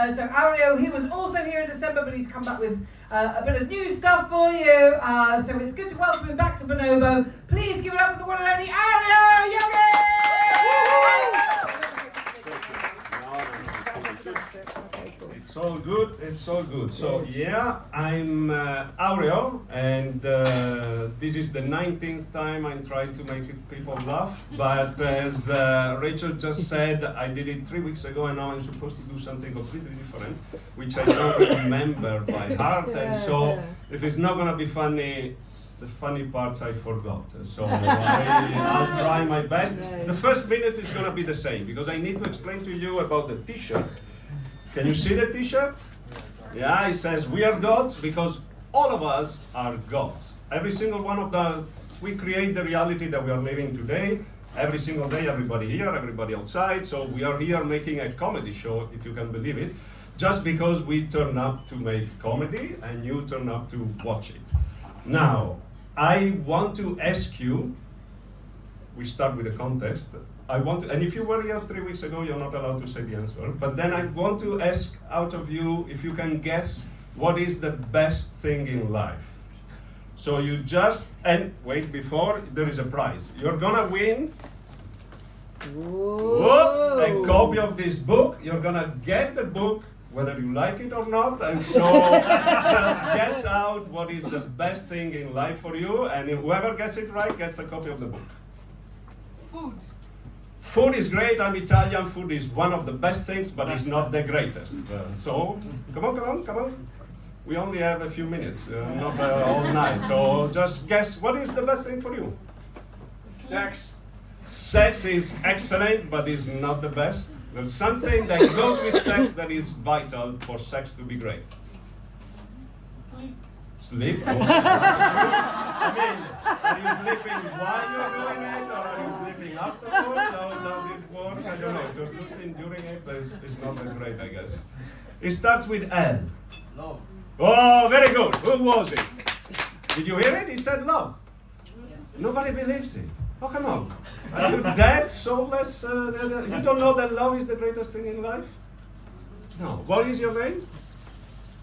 So Aureo, he was also here in December, but he's come back with a bit of new stuff for you. So it's good to welcome him back to Bonobo. Please give it up for the one and only Aureo Yogi! It's all good, it's all good. So yeah, I'm Aureo, and this is the 19th time I'm trying to make people laugh. But as Rachel just said, I did it 3 weeks ago, and now I'm supposed to do something completely different, which I don't remember by heart. And so if it's not gonna be funny, the funny parts I forgot. So I'll try my best. The first minute is gonna be the same, because I need to explain to you about the t-shirt. Can you see the t-shirt? Yeah, it says we are gods, because all of us are gods. Every single one of them, we create the reality that we are living today. Every single day, everybody here, everybody outside. So we are here making a comedy show, if you can believe it, just because we turn up to make comedy and you turn up to watch it. Now, I want to ask you, we start with a contest. And if you were here 3 weeks ago, you're not allowed to say the answer. But then I want to ask out of you if you can guess what is the best thing in life. So you just, and wait, before, there is a prize. You're gonna win a copy of this book. You're gonna get the book, whether you like it or not. And so just guess out what is the best thing in life for you. And whoever gets it right gets a copy of the book. Food. Food is great. I'm Italian. Food is one of the best things, but it's not the greatest. So, come on. We only have a few minutes, not all night. So just guess, what is the best thing for you? Sex. Sex is excellent, but is not the best. There's something that goes with sex that is vital for sex to be great. Sleep. Sleep? I mean, are you sleeping while you're doing it, or are you sleeping afterwards? How does it work? I don't know. If you're sleeping during it, it's not that great, I guess. It starts with L. Love. Oh, very good. Who was it? Did you hear it? He said love. Nobody believes it. Oh, come on. Are you that soulless? You don't know that love is the greatest thing in life? No. What is your name?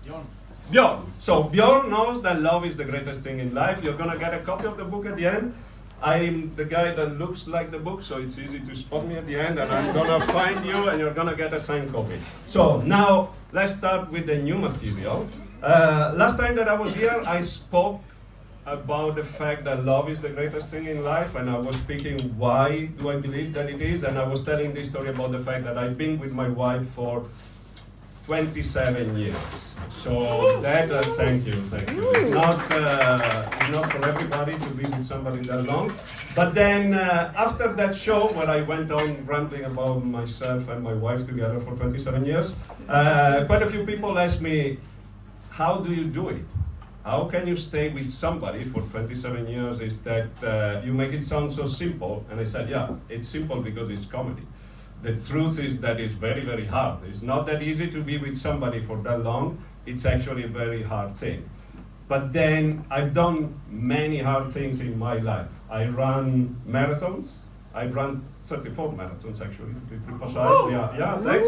Bjorn. Bjorn. So Bjorn knows that love is the greatest thing in life. You're gonna get a copy of the book at the end. I'm the guy that looks like the book, so it's easy to spot me at the end, and I'm gonna find you, and you're gonna get a signed copy. So now let's start with the new material. Last time that I was here, I spoke about the fact that love is the greatest thing in life, and I was speaking why do I believe that it is, and I was telling this story about the fact that I've been with my wife for 27 years. So that, thank you. It's not for everybody to be with somebody that long. But then after that show where I went on ranting about myself and my wife together for 27 years, quite a few people asked me, how do you do it? How can you stay with somebody for 27 years? Is that you make it sound so simple? And I said, yeah, it's simple because it's comedy. The truth is that it's very, very hard. It's not that easy to be with somebody for that long. It's actually a very hard thing. But then I've done many hard things in my life. I run marathons. I've run 34 marathons actually, to be precise. Yeah, thanks.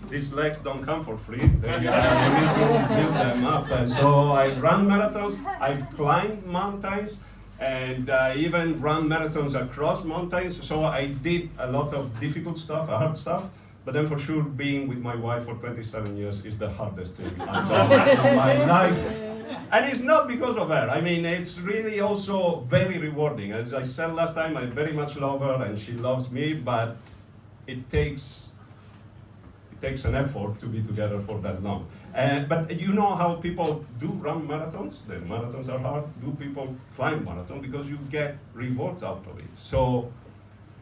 These legs don't come for free. They need to build them up. And so I've run marathons. I've climbed mountains. And I even run marathons across mountains. So I did a lot of difficult stuff, hard stuff. But then for sure, being with my wife for 27 years is the hardest thing I've done in my life. And it's not because of her. I mean, it's really also very rewarding. As I said last time, I very much love her and she loves me, but it takes an effort to be together for that long. But you know how people do run marathons? The marathons are hard. Do people climb marathons? Because you get rewards out of it. So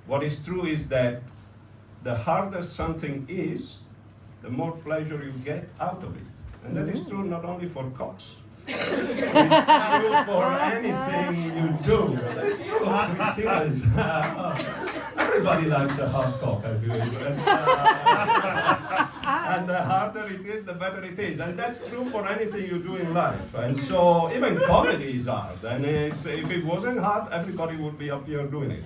what is true is that the harder something is, the more pleasure you get out of it. And that is true not only for cocks. It's true for anything you do. That's true. Christina's, everybody likes a hard cock, I believe. And the harder it is, the better it is. And that's true for anything you do in life. And so even comedy is hard. And if it wasn't hard, everybody would be up here doing it.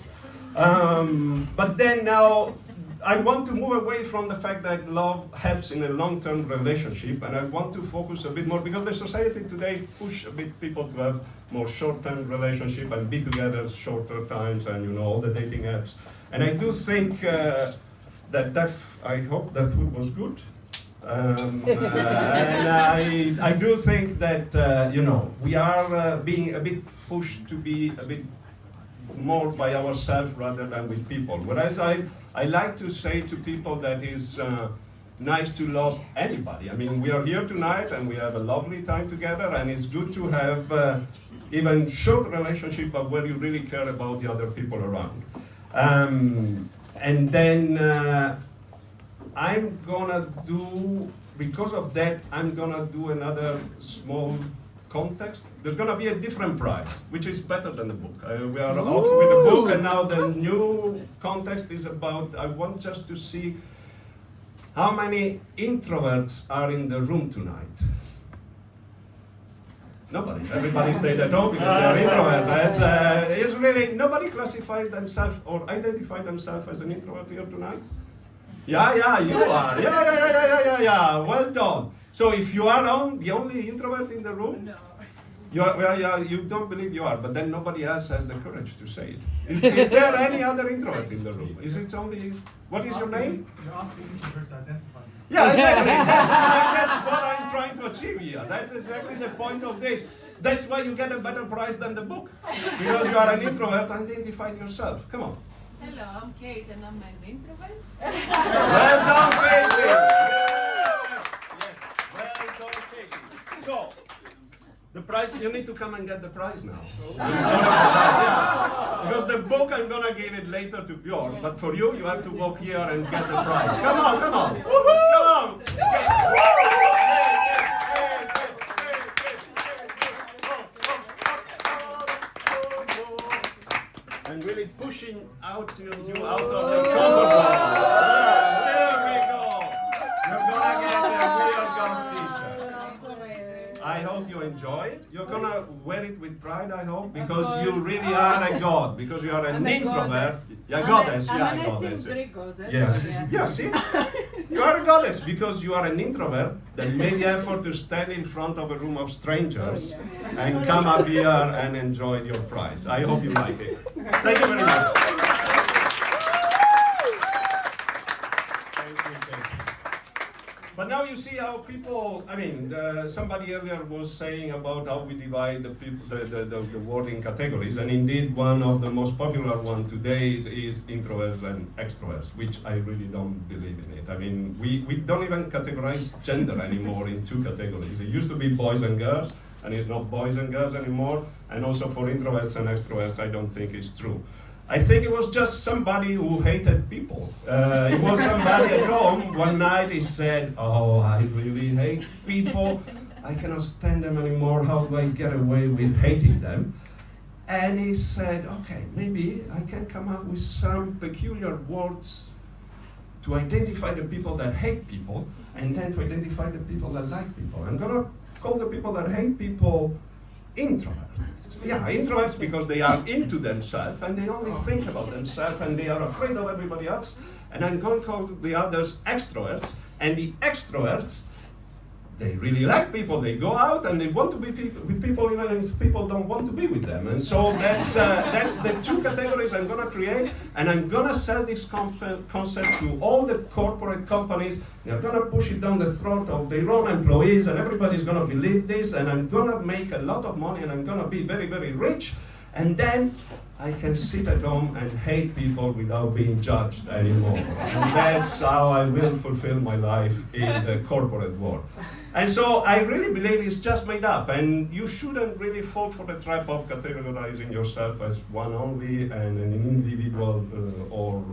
But then now, I want to move away from the fact that love helps in a long-term relationship, and I want to focus a bit more, because the society today push a bit people to have more short-term relationship and be together shorter times, and you know, all the dating apps. And I do think I hope that food was good. And I do think that you know, we are being a bit pushed to be a bit more by ourselves rather than with people. Whereas I like to say to people that it's nice to love anybody. I mean, we are here tonight and we have a lovely time together, and it's good to have even short relationship but where you really care about the other people around. And then I'm gonna do, because of that, I'm gonna do another small context. There's gonna be a different prize, which is better than the book. We are off with the book, and now the new context is about, I want just to see how many introverts are in the room tonight. Nobody. Everybody stayed at home because they're introverts. It's really, nobody classified themselves or identified themselves as an introvert here tonight? Yeah, you are. Yeah. Well done. So if you are the only introvert in the room, No. You don't believe you are, but then nobody else has the courage to say it. Is there any other introvert in the room? Is it only, what is your name? You're asking introverts to identify themselves. Yeah, exactly. That's what I'm trying to achieve here. That's exactly the point of this. That's why you get a better prize than the book. Because you are an introvert, identify yourself. Come on. Hello, I'm Kate and I'm an introvert. Well done, Katie. Yes. Well done, Katie. So, the prize, you need to come and get the prize now. I'm sorry for that, yeah. Because the book, I'm gonna give it later to Bjorn, but for you, you have to walk here and get the prize. Come on. Come on. And really pushing you out of the comfort zone. There we go. You're gonna get a real gold t-shirt. I hope you enjoy it. You're gonna wear it with pride, I hope, because you really are a god, because you are an introvert. Yeah, goddess. Yeah, goddess. Yes. Yeah, see? You are a goddess because you are an introvert that made the effort to stand in front of a room of strangers and come up here and enjoy your prize. I hope you like it. Thank you very much. Thank you. But now you see how people, I mean, somebody earlier was saying about how we divide the people, the world in categories, and indeed one of the most popular one today is introverts and extroverts, which I really don't believe in it. I mean, we don't even categorize gender anymore in two categories. It used to be boys and girls, and it's not boys and girls anymore, and also for introverts and extroverts, I don't think it's true. I think it was just somebody who hated people. It was somebody at home. One night he said, "Oh, I really hate people. I cannot stand them anymore. How do I get away with hating them?" And he said, "Okay, maybe I can come up with some peculiar words to identify the people that hate people, and then to identify the people that like people. I'm gonna call the people that hate people introverts." Yeah, introverts because they are into themselves and they only think about themselves and they are afraid of everybody else. And I'm going to call the others extroverts. And the extroverts, they really like people. They go out and they want to be with people even if people don't want to be with them. And so that's the two categories I'm going to create. And I'm going to sell this concept to all the corporate companies. They're going to push it down the throat of their own employees, and everybody's going to believe this. And I'm going to make a lot of money, and I'm going to be very, very rich. And then I can sit at home and hate people without being judged anymore. And that's how I will fulfill my life in the corporate world. And so I really believe it's just made up, and you shouldn't really fall for the trap of categorizing yourself as one only and an individual or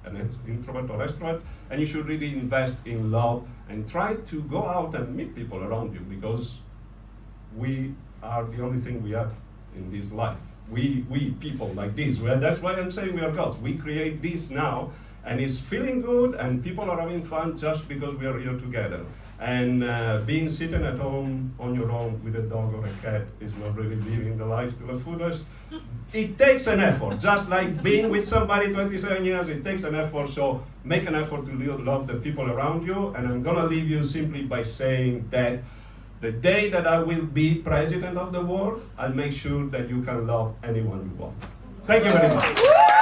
an introvert or extrovert, and you should really invest in love and try to go out and meet people around you, because we are the only thing we have in this life. We people like this, well, that's why I'm saying we are gods. We create this now, and it's feeling good, and people are having fun just because we are here together. And being sitting at home on your own with a dog or a cat is not really living the life to the fullest. It takes an effort, just like being with somebody 27 years, it takes an effort, so make an effort to love the people around you. And I'm gonna leave you simply by saying that the day that I will be president of the world, I'll make sure that you can love anyone you want. Thank you very much.